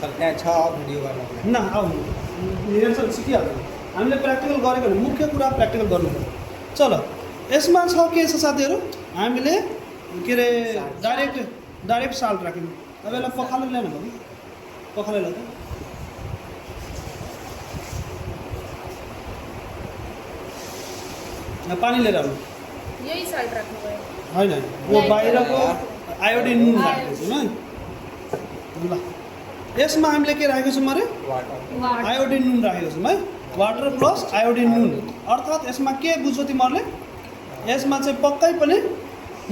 sir त्यहाँ छ video गर्नको लागि न आउनु रिहर्सल सिकिहाल्नु हामीले प्र्याक्टिकल गरेको भने मुख्य कुरा प्र्याक्टिकल गर्नु पर्यो चलो यसमा छ के छ साथीहरू हामीले के अरे डाइरेक्ट साल्ट राख्यौँ अब यसलाई पखालेर ल्याउनु भयो पखालेर त पानी लिएर आउनु यही साल्ट राख्नु भयो होइन यो बाहिरको आयोडिन नुन राखेको छौँ है ल यसमा हामीले के राखेको छौँ अरे वाटर आयोडिन नुन राखेको छौँ है वाटर प्लस आयोडिन नुन अर्थात् यसमा के बुझ्छौ तिमीहरूले यसमा चाहिँ पक्कै पनि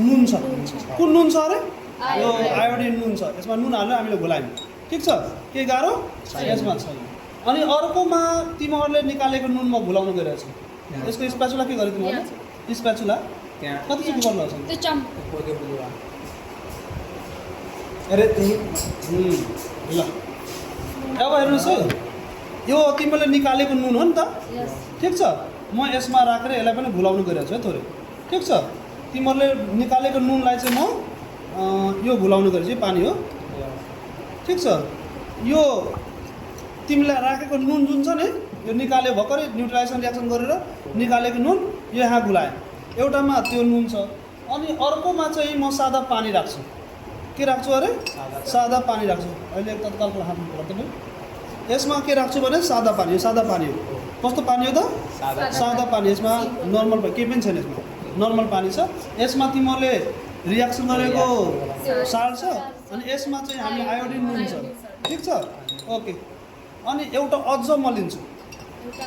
नुन छ कुन नुन छ अरे यो आयोडिन नुन छ यसमा नुन हालेर हामीले घुलायौँ ठिक छ के गाह्रो यसमा छैन अनि अर्कोमा तिमीहरूले निकालेको नुन म घुलाउनु गइरहेको छु यसको स्प्याचुला के गर्यो तिमीहरूले स्प्याचुला त्यहाँ कतिचोटि गर्नु छ त्यो चम पोते बुलुवा अरे ल अब हेर्नुहोस् है यो तिमीले निकालेको नुन हो नि त यस ठिक छ म यसमा राखेर यसलाई पनि घुलाउनु गइरहेको छु है थोरै ठिक छ तिमीहरूले निकालेको नुनलाई चाहिँ म यो घुलाउनु गइरहेको छु यो पानी हो ठिक छ यो तिमीलाई राखेको नुन जुन छ नि यो निकाल्यो भर्खरै न्युट्रलाइजेसन रियाक्सन गरेर निकालेको नुन यो यहाँ घुलाएँ एउटामा त्यो नुन छ अनि अर्कोमा चाहिँ म सादा पानी राख्छु के राख्छु अरे सादा पानी राख्छु अहिले तत्कालको हातमा पर्दैन यसमा के राख्छु भने सादा पानी हो कस्तो पानी हो त सादा पानी यसमा नर्मल केही पनि छैन यसमा नर्मल पानी छ यसमा तिमीहरूले रियाक्सन गरेको साल्ट छ अनि यसमा चाहिँ हामीले आयोडिन नुन छ ठिक छ ओके अनि एउटा अझ म लिन्छु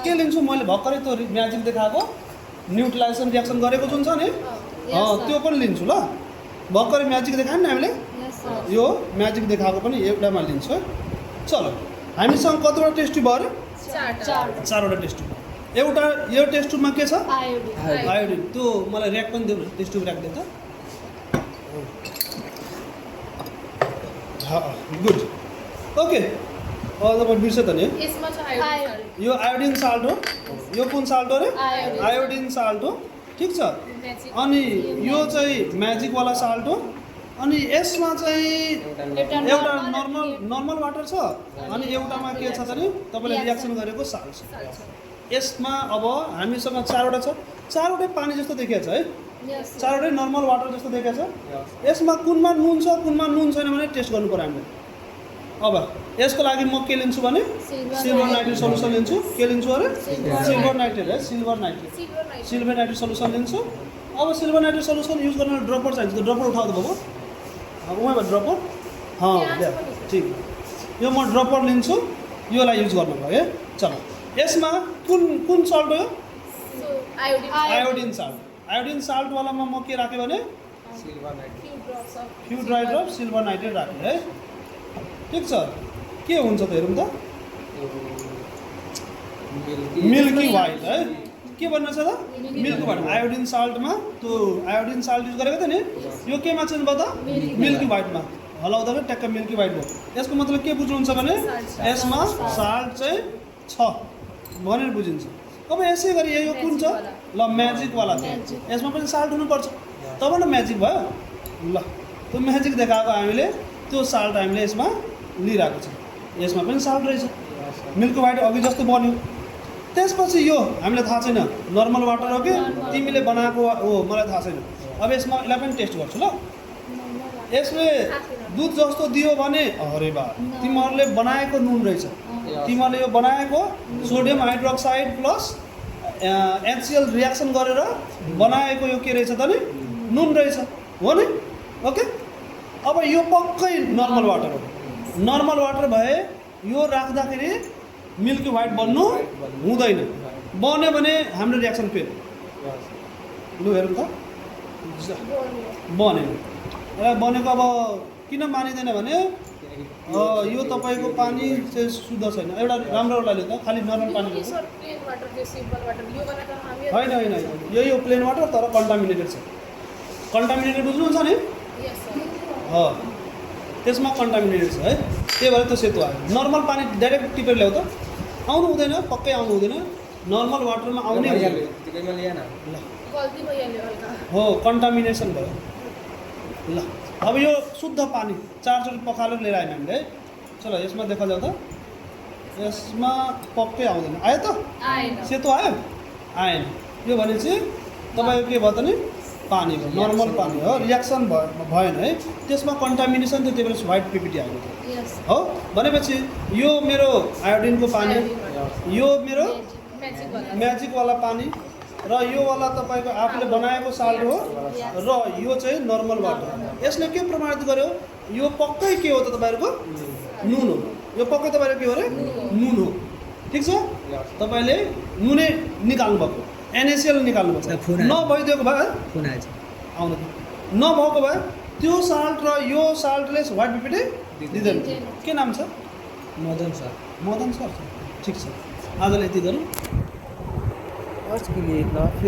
के लिन्छु मैले भर्खरै त्यो म्याजिक देखाएको न्युट्रलाइजेसन रियाक्सन गरेको जुन छ नि त्यो पनि लिन्छु ल भर्खरै म्याजिक देखायौँ नि हामीले यो म्याजिक देखाएको पनि एउटामा लिन्छु है चलो हामीसँग कतिवटा टेस्ट ट्युब भयो अरे चारवटा टेस्ट ट्युब एउटा यो टेस्ट ट्युबमा के छ आयोडिन त्यो मलाई ऱ्याक पनि देऊ न टेस्ट ट्युब ऱ्याक देऊ त गुड ओके अब बिर्स त नि यसमा छ आयोडिन यो आयोडिन साल्ट हो यो कुन साल्ट हो अरे आयोडिन साल्ट हो ठिक छ अनि यो चाहिँ म्याजिकवाला साल्ट हो अनि यसमा चाहिँ एउटा नर्मल वाटर छ अनि एउटामा के छ भने तपाईँले रियाक्सन गरेको साल्ट छ यसमा अब हामीसँग चारवटा छ चारवटै पानी जस्तो देखिएको छ है चारवटै नर्मल वाटर जस्तो देखिएको छ यसमा कुनमा नुन छ कुनमा नुन छैन भने टेस्ट गर्नु पर्यो हामीले अब यसको लागि म के लिन्छु भने सिल्भर नाइट्रेट सल्युसन लिन्छु के लिन्छु अरे सिल्भर नाइट्रेट है सिल्भर नाइट्रेट सल्युसन लिन्छु अब सिल्भर नाइट्रेट सल्युसन युज गर्न ड्रपर चाहिन्छ त्यो ड्रपर उठाउँदा बाबु उहाँ भयो ड्रपर ठिक यो म ड्रपर लिन्छु योलाई युज गर्नु भयो है चलो यसमा कुन सल्ट हो आयोडिन साल्टवालामा म के राखेँ भने few dry drop silver nitrate राखेँ है ठिक छ के हुन्छ त हेरौँ त मिल्की वाइट है के भन्नु छ त मिल्की वाइट आयोडिन साल्टमा त्यो आयोडिन साल्ट युज गरेको थियो नि यो केमा चेन्ज भयो त मिल्की वाइटमा हलाउँदाखेरि ट्याक्क मिल्की वाइट भयो यसको मतलब के बुझ्नुहुन्छ भने यसमा साल्ट चाहिँ छ भनेर बुझिन्छ अब यसै गरी यो कुन छ ल म्याजिकवाला छ यसमा पनि साल्ट हुनुपर्छ तब न म्याजिक भयो ल त्यो म्याजिक देखाएको हामीले त्यो साल्ट हामीले यसमा लिइरहेको छ यसमा पनि साल्ट रहेछ मिल्की वाइट अघि जस्तो बन्यो त्यसपछि यो हामीलाई थाहा छैन नर्मल वाटर हो कि तिमीले बनाएको हो मलाई थाहा छैन अब यसमा यसलाई पनि टेस्ट गर्छु ल यसले दुध जस्तो दियो भने अरे बा तिमीहरूले बनाएको नुन रहेछ तिमीहरूले यो बनाएको sodium hydroxide plus HCl reaction गरेर बनाएको यो के रहेछ त नि नुन रहेछ हो नि ओके अब यो पक्कै नर्मल वाटर हो नर्मल वाटर भए यो राख्दाखेरि मिल्की वाइट बन्नु हुँदैन बन्यो भने हाम्रो रियाक्सन फेल लु हेरौँ त बनेन बनेको अब किन मानिँदैन भने यो तपाईँको पानी चाहिँ शुद्ध छैन एउटा राम्रो लाग्यो त खालि नर्मल पानी होइन यो प्लेन वाटर तर कन्टामिनेटेड छ कन्टामिनेटेड बुझ्नुहुन्छ नि त्यसमा कन्टामिनेटेड छ है त्यही भएर त्यो सेतो आयो नर्मल पानी डाइरेक्ट टिपेर ल्याउ त आउनु हुँदैन पक्कै आउनु हुँदैन नर्मल वाटरमा आउने हो कन्टामिनेसन भयो ल अब यो शुद्ध पानी 4 चोटि पखालेर लिएर आयौँ हामीले है चलो यसमा देखा जाऊ त यसमा पक्कै आउँदैन आयो त आएन सेतो आयो आएन यो भनेपछि तपाईँको के भयो त नि पानी भयो नर्मल पानी हो रियाक्सन भएन है त्यसमा कन्टामिनेसन थियो त्यही भएर व्हाइट पिपिटी आएको थियो यस हो भनेपछि यो मेरो आयोडिनको पानी यो मेरो म्याजिक वाला म्याजिकवाला पानी र यो वाला तपाईँको आफूले बनाएको साल्ट हो र यो चाहिँ नर्मल वाटर यसले के प्रमाणित गर्यो यो पक्कै के हो त तपाईँहरूको नुन हो यो पक्कै तपाईँको के हो अरे नुन हो ठिक छ तपाईँले नुनै निकाल्नु भएको एनएसिएल निकाल्नु भएको नभइदिएको भए आउनु नभएको भए त्यो साल्ट र यो साल्टले व्हाइट पिपिटी दिँदैन के नाम छ मदन सर ठिक छ आजलाई यति गरौँ आज के लिए इतना फिर